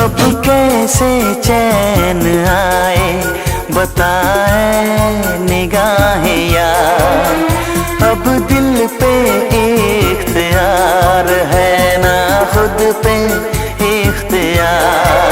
अब कैसे चैन आए बताए निगाहें यार। अब दिल पे इख्तियार है ना खुद पे इख्तियार।